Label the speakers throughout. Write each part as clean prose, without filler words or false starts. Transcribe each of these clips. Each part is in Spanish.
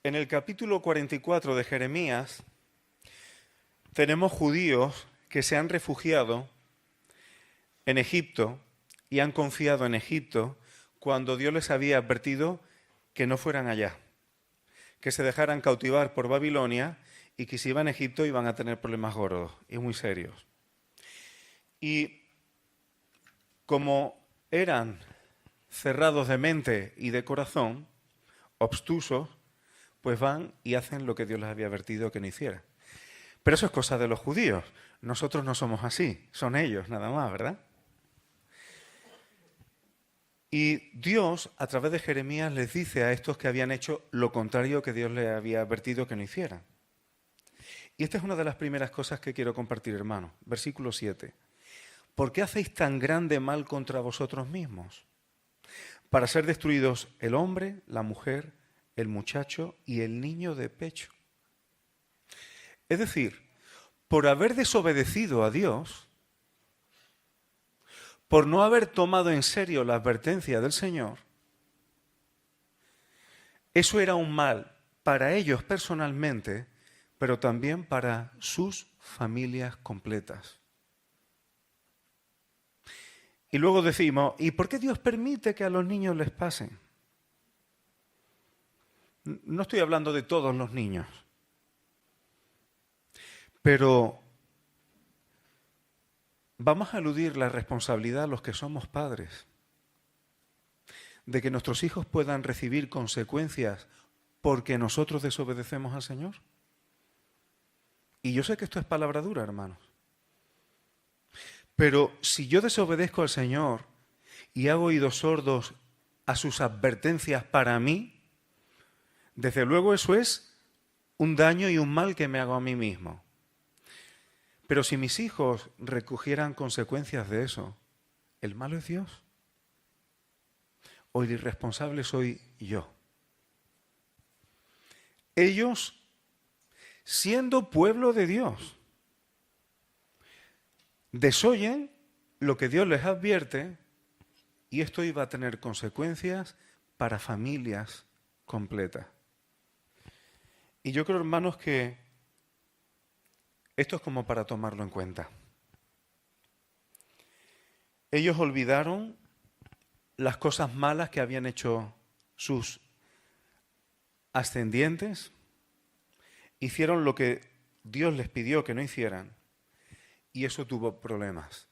Speaker 1: En el capítulo 44 de Jeremías tenemos judíos que se han refugiado en Egipto y han confiado en Egipto cuando Dios les había advertido que no fueran allá, que se dejaran cautivar por Babilonia y que si iban a Egipto iban a tener problemas gordos y muy serios. Y como eran cerrados de mente y de corazón, obstusos, pues van y hacen lo que Dios les había advertido que no hiciera. Pero eso es cosa de los judíos. Nosotros no somos así, son ellos nada más, ¿verdad? Y Dios, a través de Jeremías, les dice a estos que habían hecho lo contrario que Dios les había advertido que no hicieran. Y esta es una de las primeras cosas que quiero compartir, hermano. Versículo 7. ¿Por qué hacéis tan grande mal contra vosotros mismos? Para ser destruidos el hombre, la mujer, el muchacho y el niño de pecho. Es decir, por haber desobedecido a Dios, por no haber tomado en serio la advertencia del Señor, eso era un mal para ellos personalmente, pero también para sus familias completas. Y luego decimos, ¿y por qué Dios permite que a los niños les pasen? No estoy hablando de todos los niños, pero vamos a eludir la responsabilidad a los que somos padres, de que nuestros hijos puedan recibir consecuencias porque nosotros desobedecemos al Señor. Y yo sé que esto es palabra dura, hermanos. Pero si yo desobedezco al Señor y hago oídos sordos a sus advertencias para mí, desde luego eso es un daño y un mal que me hago a mí mismo. Pero si mis hijos recogieran consecuencias de eso, ¿el malo es Dios? ¿O el irresponsable soy yo? Ellos, siendo pueblo de Dios, desoyen lo que Dios les advierte y esto iba a tener consecuencias para familias completas. Y yo creo, hermanos, que esto es como para tomarlo en cuenta. Ellos olvidaron las cosas malas que habían hecho sus ascendientes, hicieron lo que Dios les pidió que no hicieran y eso tuvo problemas.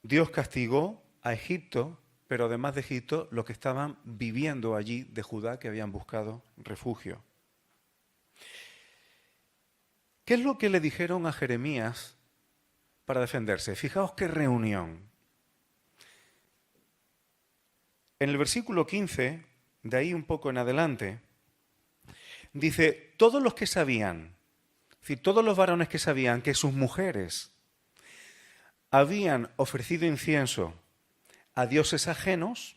Speaker 1: Dios castigó a Egipto, pero además de Egipto, los que estaban viviendo allí de Judá, que habían buscado refugio. ¿Qué es lo que le dijeron a Jeremías para defenderse? Fijaos qué reunión. En el versículo 15, de ahí un poco en adelante, dice, todos los que sabían, es decir, todos los varones que sabían que sus mujeres habían ofrecido incienso a dioses ajenos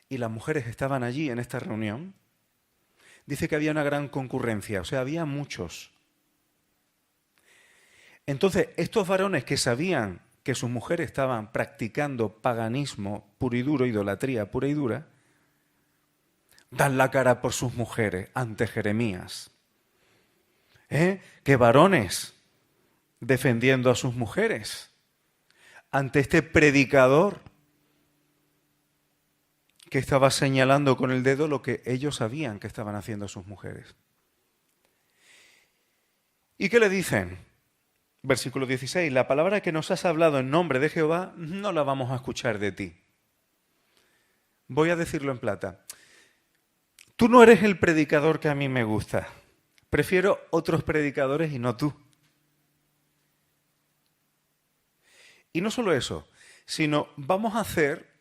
Speaker 1: y las mujeres estaban allí en esta reunión, dice que había una gran concurrencia, o sea, había muchos. Entonces, estos varones que sabían que sus mujeres estaban practicando paganismo puro y duro, idolatría pura y dura, dan la cara por sus mujeres ante Jeremías. ¡Qué varones defendiendo a sus mujeres ante este predicador que estaba señalando con el dedo lo que ellos sabían que estaban haciendo a sus mujeres! ¿Y qué le dicen? Versículo 16, la palabra que nos has hablado en nombre de Jehová no la vamos a escuchar de ti. Voy a decirlo en plata. Tú no eres el predicador que a mí me gusta. Prefiero otros predicadores y no tú. Y no solo eso, sino vamos a hacer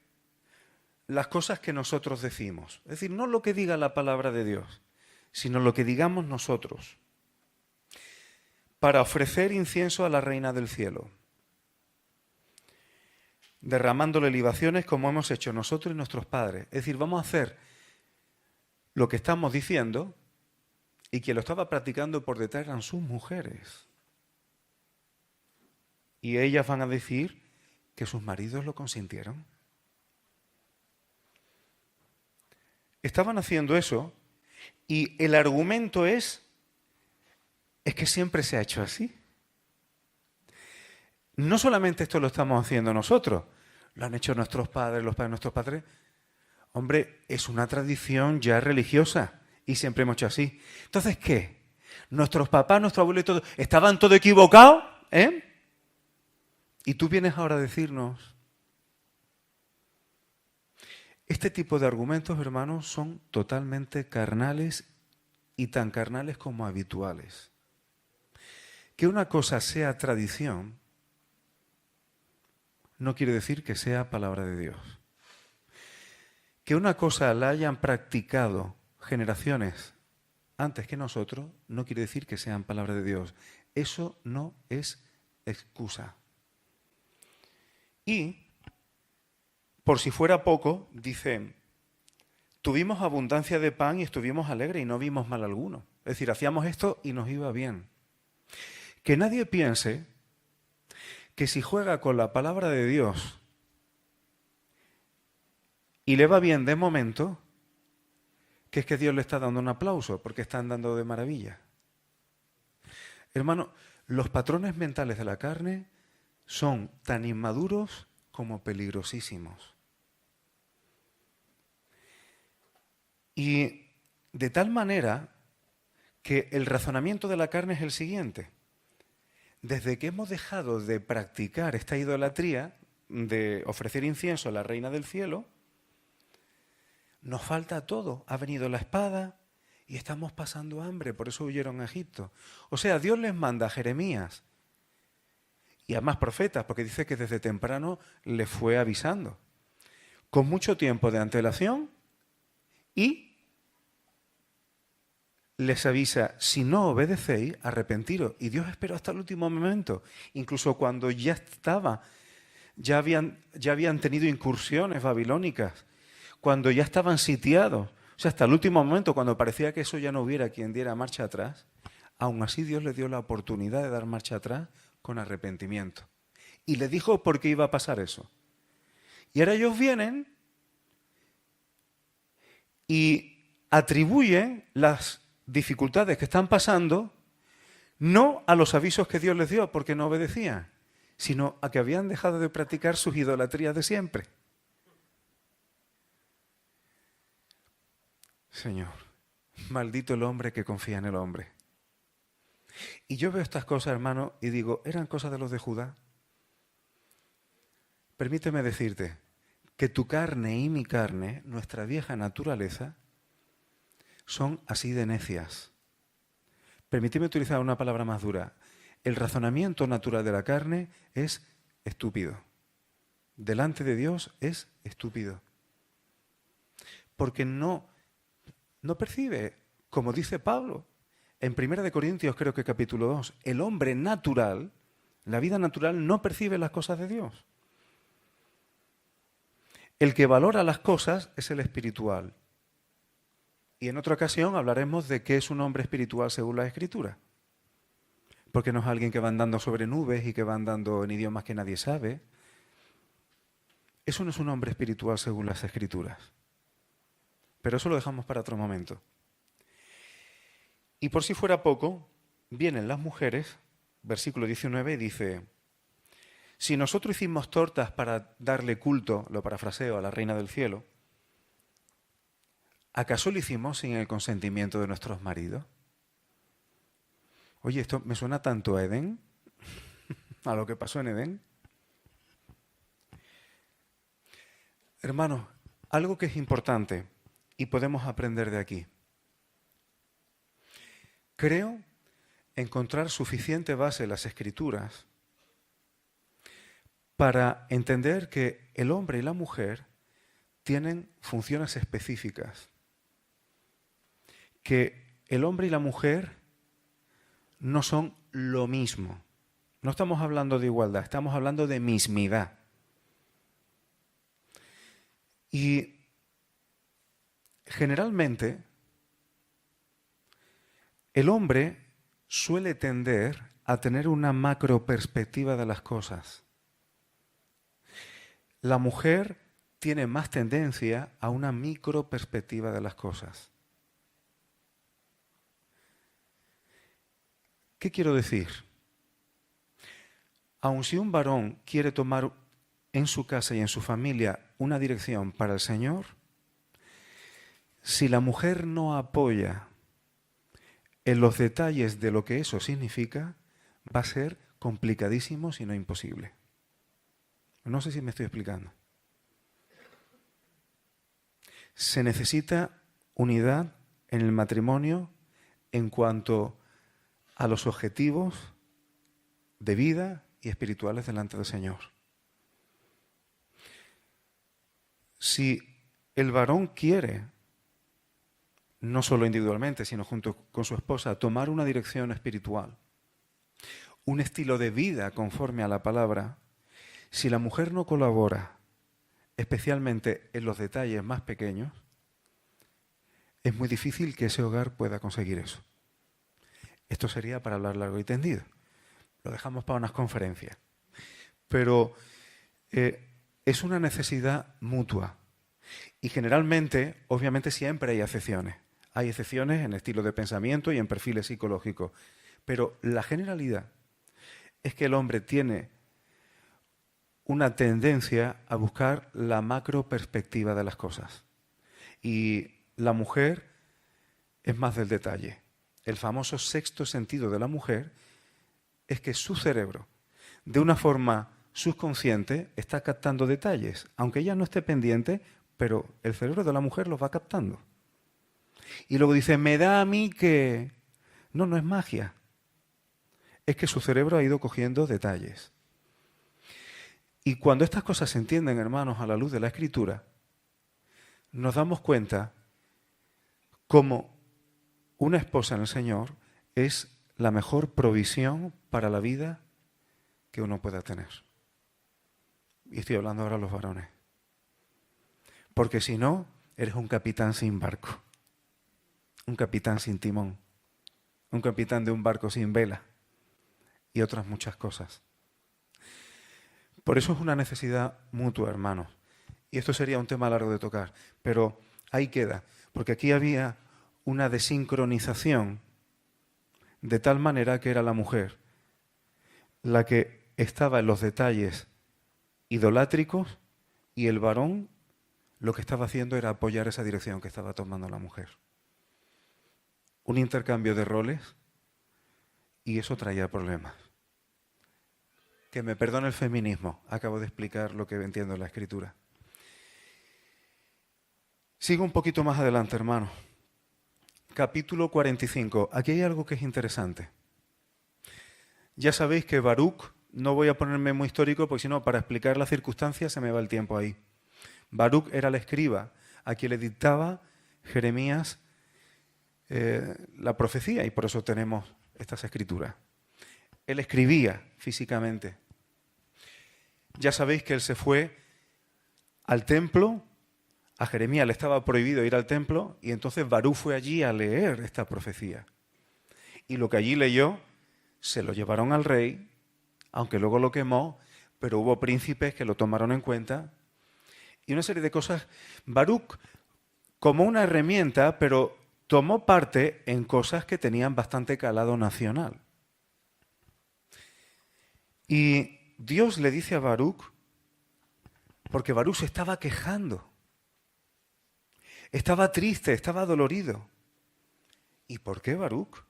Speaker 1: las cosas que nosotros decimos. Es decir, no lo que diga la palabra de Dios, sino lo que digamos nosotros. Para ofrecer incienso a la Reina del Cielo, derramándole libaciones como hemos hecho nosotros y nuestros padres. Es decir, vamos a hacer lo que estamos diciendo y quien lo estaba practicando por detrás eran sus mujeres. Y ellas van a decir que sus maridos lo consintieron. Estaban haciendo eso Y el argumento es que siempre se ha hecho así. No solamente esto lo estamos haciendo nosotros, lo han hecho nuestros padres, los padres de nuestros padres. Hombre, es una tradición ya religiosa y siempre hemos hecho así. Entonces, ¿qué? Nuestros papás, nuestros abuelos y todo, estaban todo equivocados, ¿eh? Y tú vienes ahora a decirnos. Este tipo de argumentos, hermanos, son totalmente carnales y tan carnales como habituales. Que una cosa sea tradición no quiere decir que sea palabra de Dios. Que una cosa la hayan practicado generaciones antes que nosotros no quiere decir que sean palabra de Dios. Eso no es excusa. Y, por si fuera poco, dice, tuvimos abundancia de pan y estuvimos alegres y no vimos mal alguno. Es decir, hacíamos esto y nos iba bien. Que nadie piense que si juega con la palabra de Dios y le va bien de momento, que es que Dios le está dando un aplauso porque está andando de maravilla. Hermano, los patrones mentales de la carne son tan inmaduros como peligrosísimos. Y de tal manera que el razonamiento de la carne es el siguiente. Desde que hemos dejado de practicar esta idolatría de ofrecer incienso a la reina del cielo, nos falta todo. Ha venido la espada y estamos pasando hambre, por eso huyeron a Egipto. O sea, Dios les manda a Jeremías y a más profetas, porque dice que desde temprano les fue avisando, con mucho tiempo de antelación, y les avisa, si no obedecéis, arrepentiros. Y Dios esperó hasta el último momento, incluso cuando ya habían tenido incursiones babilónicas, cuando ya estaban sitiados, o sea, hasta el último momento, cuando parecía que eso ya no hubiera quien diera marcha atrás, aún así Dios les dio la oportunidad de dar marcha atrás con arrepentimiento. Y le dijo por qué iba a pasar eso. Y ahora ellos vienen y atribuyen las dificultades que están pasando no a los avisos que Dios les dio porque no obedecían, sino a que habían dejado de practicar sus idolatrías de siempre. Señor, maldito el hombre que confía en el hombre. Y yo veo estas cosas, hermano, y digo, ¿eran cosas de los de Judá? Permíteme decirte que tu carne y mi carne, nuestra vieja naturaleza, son así de necias. Permíteme utilizar una palabra más dura. El razonamiento natural de la carne es estúpido. Delante de Dios es estúpido. Porque no percibe, como dice Pablo, en 1 Corintios creo que capítulo 2, el hombre natural, la vida natural no percibe las cosas de Dios. El que valora las cosas es el espiritual. Y en otra ocasión hablaremos de qué es un hombre espiritual según la Escritura. Porque no es alguien que va andando sobre nubes y que va andando en idiomas que nadie sabe. Eso no es un hombre espiritual según las Escrituras. Pero eso lo dejamos para otro momento. Y por si fuera poco, vienen las mujeres, versículo 19, dice, si nosotros hicimos tortas para darle culto, lo parafraseo, a la reina del cielo, ¿acaso lo hicimos sin el consentimiento de nuestros maridos? Oye, esto me suena tanto a Edén, a lo que pasó en Edén. Hermanos, algo que es importante y podemos aprender de aquí. Creo encontrar suficiente base en las Escrituras para entender que el hombre y la mujer tienen funciones específicas. Que el hombre y la mujer no son lo mismo. No estamos hablando de igualdad, estamos hablando de mismidad. Y generalmente el hombre suele tender a tener una macro perspectiva de las cosas. La mujer tiene más tendencia a una micro perspectiva de las cosas. ¿Qué quiero decir? Aun si un varón quiere tomar en su casa y en su familia una dirección para el Señor, si la mujer no apoya en los detalles de lo que eso significa, va a ser complicadísimo, si no imposible. No sé si me estoy explicando. Se necesita unidad en el matrimonio en cuanto a los objetivos de vida y espirituales delante del Señor. Si el varón quiere, no solo individualmente, sino junto con su esposa, tomar una dirección espiritual, un estilo de vida conforme a la palabra, si la mujer no colabora, especialmente en los detalles más pequeños, es muy difícil que ese hogar pueda conseguir eso. Esto sería para hablar largo y tendido. Lo dejamos para unas conferencias. Pero es una necesidad mutua. Y generalmente, obviamente, siempre hay excepciones. Hay excepciones en estilo de pensamiento y en perfiles psicológicos. Pero la generalidad es que el hombre tiene una tendencia a buscar la macro perspectiva de las cosas. Y la mujer es más del detalle. El famoso sexto sentido de la mujer es que su cerebro, de una forma subconsciente, está captando detalles. Aunque ella no esté pendiente, pero el cerebro de la mujer los va captando. Y luego dice, me da a mí que... No, no es magia. Es que su cerebro ha ido cogiendo detalles. Y cuando estas cosas se entienden, hermanos, a la luz de la Escritura, nos damos cuenta cómo una esposa en el Señor es la mejor provisión para la vida que uno pueda tener. Y estoy hablando ahora a los varones. Porque si no, eres un capitán sin barco, un capitán sin timón, un capitán de un barco sin vela y otras muchas cosas. Por eso es una necesidad mutua, hermanos. Y esto sería un tema largo de tocar, pero ahí queda, porque aquí había una desincronización de tal manera que era la mujer la que estaba en los detalles idolátricos y el varón lo que estaba haciendo era apoyar esa dirección que estaba tomando la mujer. Un intercambio de roles y eso traía problemas. Que me perdone el feminismo, acabo de explicar lo que entiendo en la Escritura. Sigo un poquito más adelante, hermano. Capítulo 45. Aquí hay algo que es interesante. Ya sabéis que Baruch, no voy a ponerme muy histórico porque si no, para explicar las circunstancias se me va el tiempo ahí. Baruch era el escriba a quien le dictaba Jeremías la profecía y por eso tenemos estas escrituras. Él escribía físicamente. Ya sabéis que él se fue al templo, a Jeremías le estaba prohibido ir al templo y entonces Baruch fue allí a leer esta profecía. Y lo que allí leyó se lo llevaron al rey, aunque luego lo quemó, pero hubo príncipes que lo tomaron en cuenta y una serie de cosas. Baruch como una herramienta, pero tomó parte en cosas que tenían bastante calado nacional. Y Dios le dice a Baruch, porque Baruch se estaba quejando, estaba triste, estaba dolorido. ¿Y por qué Baruch?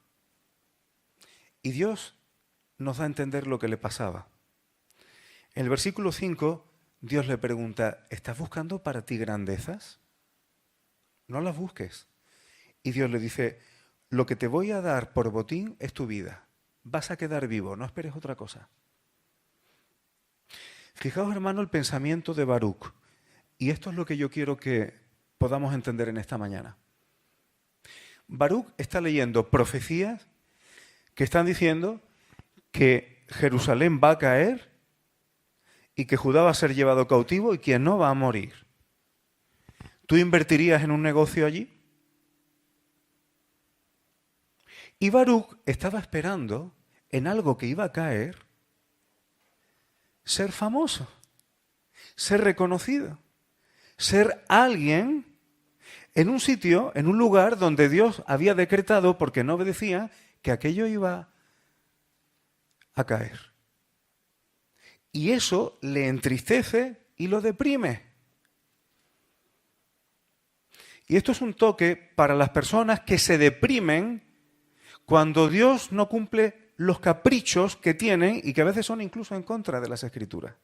Speaker 1: Y Dios nos da a entender lo que le pasaba. En el versículo 5, Dios le pregunta, ¿estás buscando para ti grandezas? No las busques. Y Dios le dice, lo que te voy a dar por botín es tu vida. Vas a quedar vivo, no esperes otra cosa. Fijaos, hermano, el pensamiento de Baruch. Y esto es lo que yo quiero que podamos entender en esta mañana. Baruch está leyendo profecías que están diciendo que Jerusalén va a caer y que Judá va a ser llevado cautivo y que no va a morir. ¿Tú invertirías en un negocio allí? Y Baruch estaba esperando en algo que iba a caer, ser famoso, ser reconocido, ser alguien en un sitio, en un lugar donde Dios había decretado, porque no obedecía, que aquello iba a caer. Y eso le entristece y lo deprime. Y esto es un toque para las personas que se deprimen cuando Dios no cumple los caprichos que tienen y que a veces son incluso en contra de las Escrituras.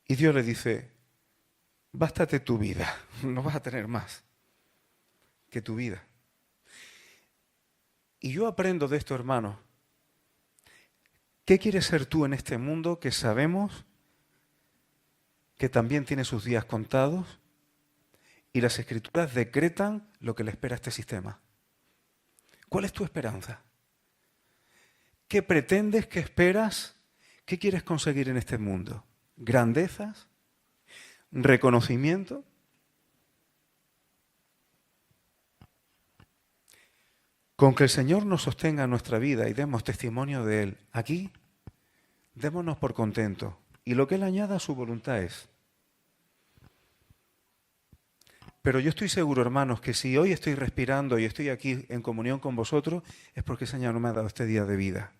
Speaker 1: Y Dios le dice, bástate tu vida, no vas a tener más que tu vida. Y yo aprendo de esto, hermano. ¿Qué quieres ser tú en este mundo que sabemos que también tiene sus días contados? Y las Escrituras decretan lo que le espera a este sistema. ¿Cuál es tu esperanza? ¿Qué pretendes? ¿Qué esperas? ¿Qué quieres conseguir en este mundo? ¿Grandezas? ¿Reconocimiento? Con que el Señor nos sostenga en nuestra vida y demos testimonio de Él aquí, démonos por contentos. Y lo que Él añada a su voluntad es. Pero yo estoy seguro, hermanos, que si hoy estoy respirando y estoy aquí en comunión con vosotros, es porque el Señor me ha dado este día de vida.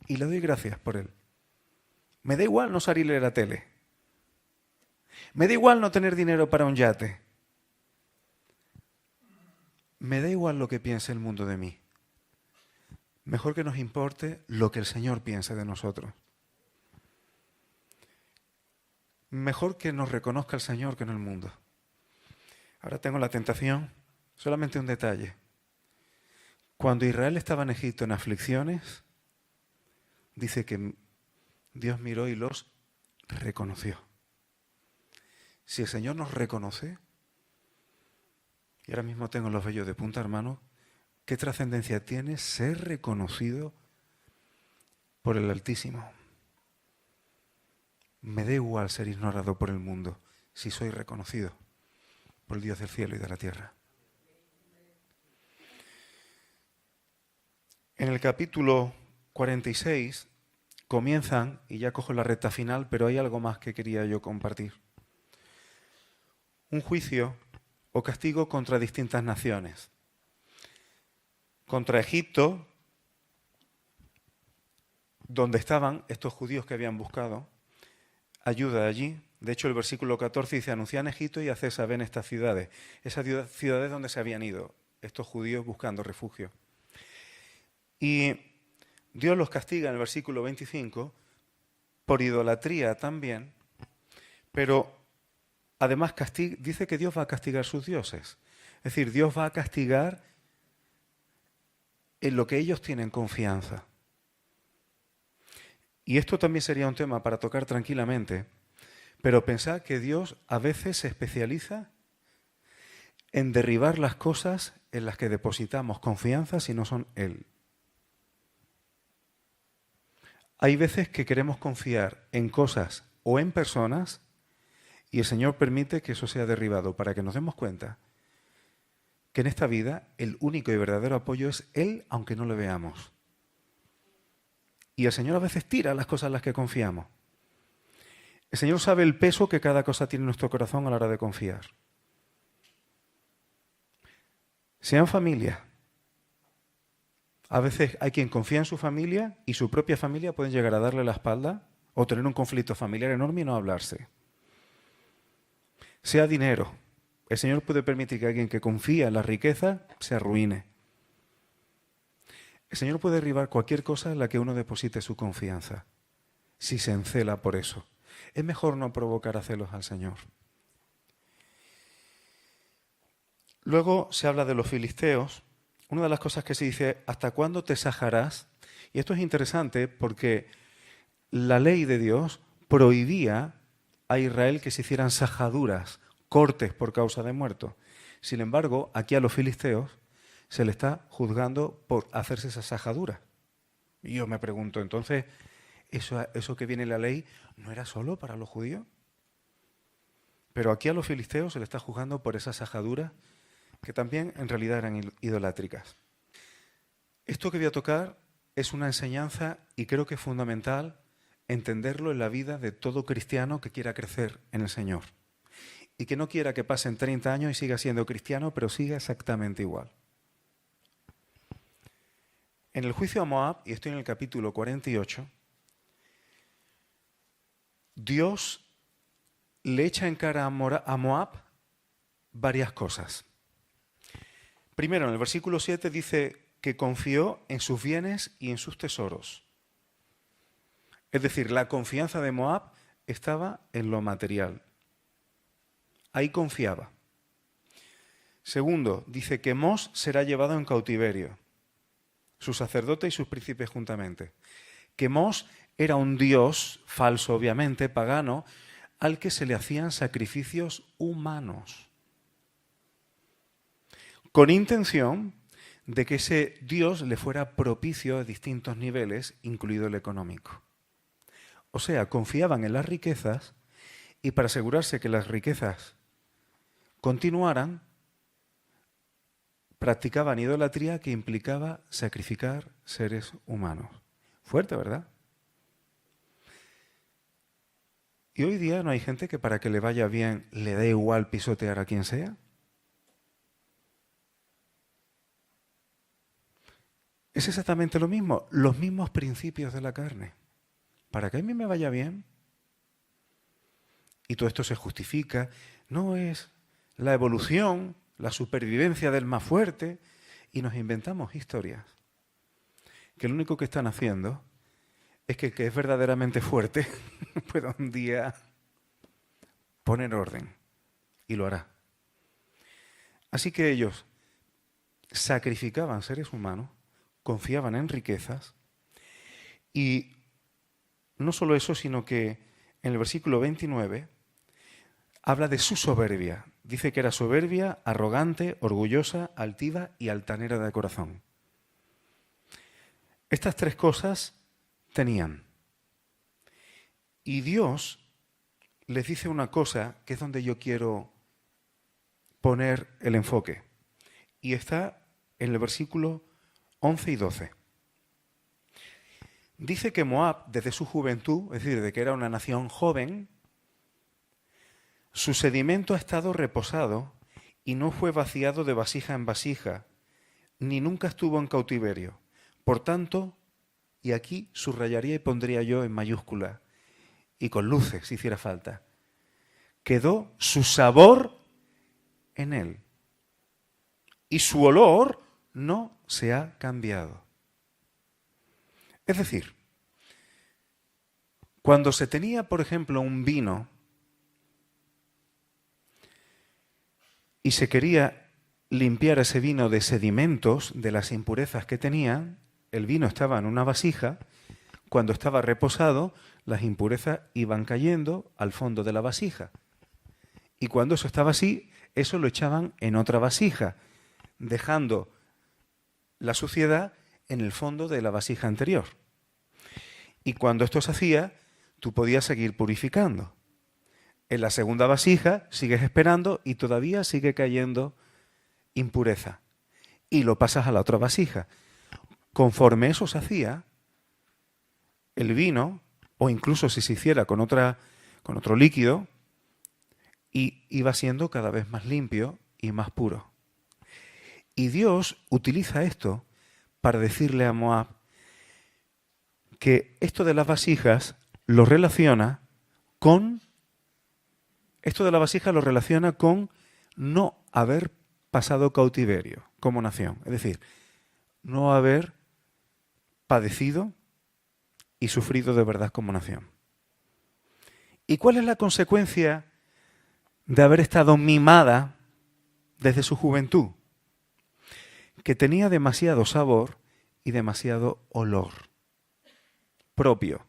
Speaker 1: Y le doy gracias por Él. Me da igual no salir a la tele. Me da igual no tener dinero para un yate. Me da igual lo que piense el mundo de mí. Mejor que nos importe lo que el Señor piense de nosotros. Mejor que nos reconozca el Señor que no el mundo. Ahora tengo la tentación, solamente un detalle. Cuando Israel estaba en Egipto en aflicciones, dice que Dios miró y los reconoció. Si el Señor nos reconoce, y ahora mismo tengo los vellos de punta, hermano, ¿qué trascendencia tiene ser reconocido por el Altísimo? Me da igual ser ignorado por el mundo si soy reconocido por el Dios del cielo y de la tierra. En el capítulo 46 comienzan, y ya cojo la recta final, pero hay algo más que quería yo compartir. Un juicio o castigo contra distintas naciones. Contra Egipto, donde estaban estos judíos que habían buscado ayuda allí. De hecho, el versículo 14 dice, anunciad en Egipto y haced saber en estas ciudades. Esas ciudades donde se habían ido estos judíos buscando refugio. Y Dios los castiga en el versículo 25 por idolatría también, pero además dice que Dios va a castigar sus dioses. Es decir, Dios va a castigar en lo que ellos tienen confianza. Y esto también sería un tema para tocar tranquilamente, pero pensad que Dios a veces se especializa en derribar las cosas en las que depositamos confianza si no son Él. Hay veces que queremos confiar en cosas o en personas y el Señor permite que eso sea derribado para que nos demos cuenta que en esta vida el único y verdadero apoyo es Él, aunque no lo veamos. Y el Señor a veces tira las cosas en las que confiamos. El Señor sabe el peso que cada cosa tiene en nuestro corazón a la hora de confiar. Sean familia. A veces hay quien confía en su familia y su propia familia puede llegar a darle la espalda o tener un conflicto familiar enorme y no hablarse. Sea dinero. El Señor puede permitir que alguien que confía en la riqueza se arruine. El Señor puede derribar cualquier cosa en la que uno deposite su confianza, si se encela por eso. Es mejor no provocar a celos al Señor. Luego se habla de los filisteos. Una de las cosas que se dice, ¿hasta cuándo te sajarás? Y esto es interesante porque la ley de Dios prohibía a Israel que se hicieran sajaduras, cortes por causa de muertos. Sin embargo, aquí a los filisteos se le está juzgando por hacerse esa sajadura. Y yo me pregunto, entonces, ¿eso que viene en la ley no era solo para los judíos? Pero aquí a los filisteos se le está juzgando por esas sajaduras que también en realidad eran idolátricas. Esto que voy a tocar es una enseñanza y creo que es fundamental entenderlo en la vida de todo cristiano que quiera crecer en el Señor y que no quiera que pasen 30 años y siga siendo cristiano, pero siga exactamente igual. En el juicio a Moab, y estoy en el capítulo 48, Dios le echa en cara a Moab varias cosas. Primero, en el versículo 7 dice que confió en sus bienes y en sus tesoros. Es decir, la confianza de Moab estaba en lo material. Ahí confiaba. Segundo, dice que Mos será llevado en cautiverio, su sacerdote y sus príncipes juntamente. Que Mos era un dios falso, obviamente, pagano, al que se le hacían sacrificios humanos, con intención de que ese dios le fuera propicio a distintos niveles, incluido el económico. O sea, confiaban en las riquezas y para asegurarse que las riquezas continuaran, practicaban idolatría que implicaba sacrificar seres humanos. Fuerte, ¿verdad? Y hoy día no hay gente que para que le vaya bien le dé igual pisotear a quien sea. Es exactamente lo mismo, los mismos principios de la carne. Para que a mí me vaya bien, y todo esto se justifica, no es la evolución, la supervivencia del más fuerte, y nos inventamos historias que lo único que están haciendo es que el que es verdaderamente fuerte pueda un día poner orden, y lo hará. Así que ellos sacrificaban seres humanos, confiaban en riquezas, y no solo eso, sino que en el versículo 29 habla de su soberbia. Dice que era soberbia, arrogante, orgullosa, altiva y altanera de corazón. Estas tres cosas tenían. Y Dios les dice una cosa que es donde yo quiero poner el enfoque. Y está en el versículo 11 y 12. Dice que Moab, desde su juventud, es decir, de que era una nación joven, su sedimento ha estado reposado y no fue vaciado de vasija en vasija, ni nunca estuvo en cautiverio. Por tanto, y aquí subrayaría y pondría yo en mayúscula, y con luces si hiciera falta, quedó su sabor en él, y su olor no se ha cambiado. Es decir, cuando se tenía, por ejemplo, un vino y se quería limpiar ese vino de sedimentos, de las impurezas que tenía, el vino estaba en una vasija, cuando estaba reposado, las impurezas iban cayendo al fondo de la vasija. Y cuando eso estaba así, eso lo echaban en otra vasija, dejando la suciedad en el fondo de la vasija anterior. Y cuando esto se hacía, tú podías seguir purificando. En la segunda vasija sigues esperando y todavía sigue cayendo impureza. Y lo pasas a la otra vasija. Conforme eso se hacía, el vino, o incluso si se hiciera con otro líquido, iba siendo cada vez más limpio y más puro. Y Dios utiliza esto para decirle a Moab que esto de las vasijas lo relaciona con no haber pasado cautiverio como nación. Es decir, no haber padecido y sufrido de verdad como nación. ¿Y cuál es la consecuencia de haber estado mimada desde su juventud? Que tenía demasiado sabor y demasiado olor propio.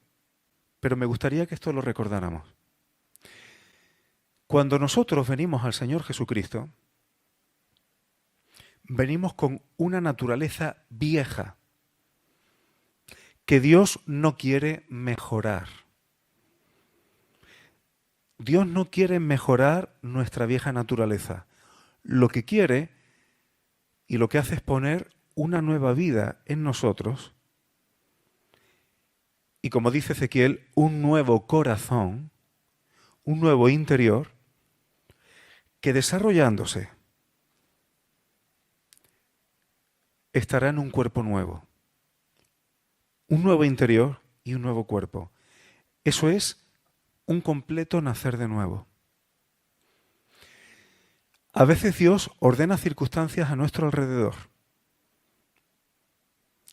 Speaker 1: Pero me gustaría que esto lo recordáramos. Cuando nosotros venimos al Señor Jesucristo, venimos con una naturaleza vieja que Dios no quiere mejorar. Dios no quiere mejorar nuestra vieja naturaleza. Lo que quiere y lo que hace es poner una nueva vida en nosotros y, como dice Ezequiel, un nuevo corazón, un nuevo interior que desarrollándose estará en un cuerpo nuevo. un nuevo interior y un nuevo cuerpo. Eso es un completo nacer de nuevo. A veces Dios ordena circunstancias a nuestro alrededor,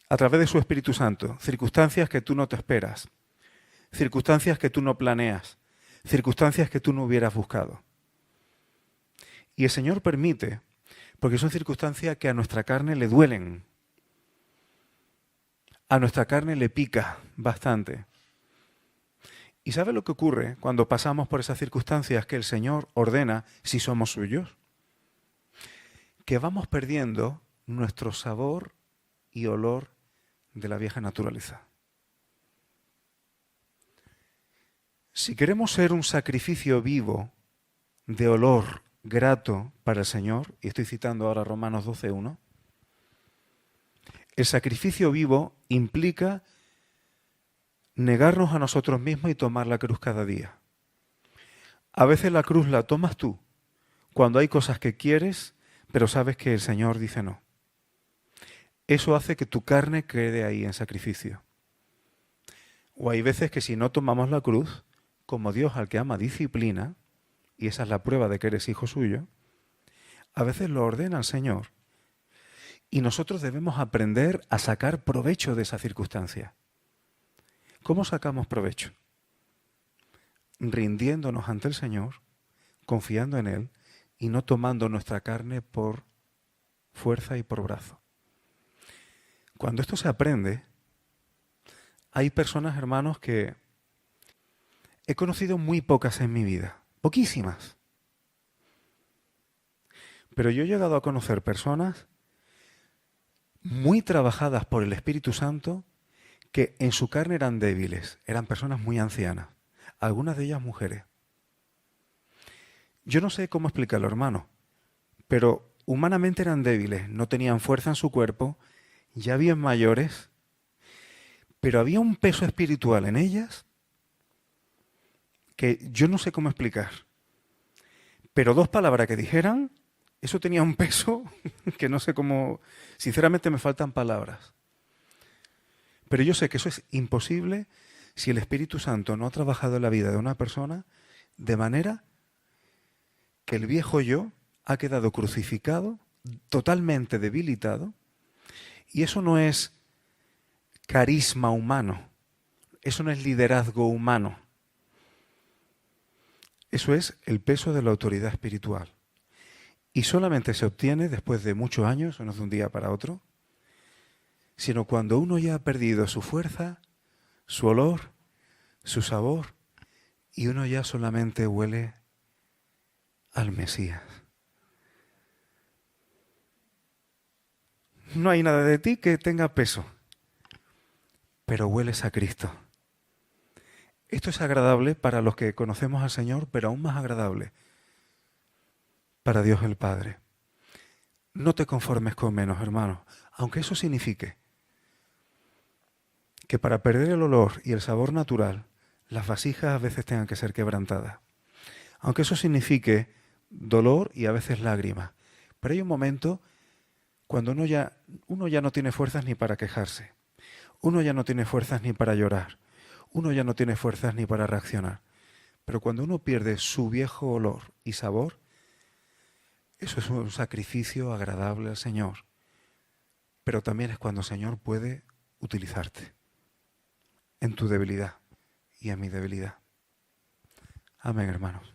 Speaker 1: a través de su Espíritu Santo, circunstancias que tú no te esperas, circunstancias que tú no planeas, circunstancias que tú no hubieras buscado. Y el Señor permite, porque son circunstancias que a nuestra carne le duelen, a nuestra carne le pica bastante. ¿Y sabe lo que ocurre cuando pasamos por esas circunstancias que el Señor ordena si somos suyos? Que vamos perdiendo nuestro sabor y olor de la vieja naturaleza. Si queremos ser un sacrificio vivo de olor grato para el Señor, y estoy citando ahora Romanos 12:1, el sacrificio vivo implica negarnos a nosotros mismos y tomar la cruz cada día. A veces la cruz la tomas tú, cuando hay cosas que quieres, pero sabes que el Señor dice no. Eso hace que tu carne quede ahí en sacrificio. O hay veces que si no tomamos la cruz, como Dios al que ama disciplina, y esa es la prueba de que eres hijo suyo, a veces lo ordena el Señor. Y nosotros debemos aprender a sacar provecho de esa circunstancia. ¿Cómo sacamos provecho? Rindiéndonos ante el Señor, confiando en Él y no tomando nuestra carne por fuerza y por brazo. Cuando esto se aprende, hay personas, hermanos, que he conocido muy pocas en mi vida, poquísimas. Pero yo he llegado a conocer personas muy trabajadas por el Espíritu Santo que en su carne eran débiles, eran personas muy ancianas, algunas de ellas mujeres. Yo no sé cómo explicarlo, hermano, pero humanamente eran débiles, no tenían fuerza en su cuerpo, ya bien mayores, pero había un peso espiritual en ellas que yo no sé cómo explicar. Pero dos palabras que dijeran, eso tenía un peso que no sé cómo, sinceramente me faltan palabras. Pero yo sé que eso es imposible si el Espíritu Santo no ha trabajado en la vida de una persona de manera que el viejo yo ha quedado crucificado, totalmente debilitado, y eso no es carisma humano, eso no es liderazgo humano, eso es el peso de la autoridad espiritual. Y solamente se obtiene después de muchos años, no de un día para otro, sino cuando uno ya ha perdido su fuerza, su olor, su sabor, y uno ya solamente huele al Mesías. No hay nada de ti que tenga peso, pero hueles a Cristo. Esto es agradable para los que conocemos al Señor, pero aún más agradable para Dios el Padre. No te conformes con menos, hermano, aunque eso signifique que para perder el olor y el sabor natural, las vasijas a veces tengan que ser quebrantadas. Aunque eso signifique dolor y a veces lágrimas. Pero hay un momento cuando uno ya no tiene fuerzas ni para quejarse. Uno ya no tiene fuerzas ni para llorar. Uno ya no tiene fuerzas ni para reaccionar. Pero cuando uno pierde su viejo olor y sabor, eso es un sacrificio agradable al Señor. Pero también es cuando el Señor puede utilizarte en tu debilidad y en mi debilidad. Amén, hermanos.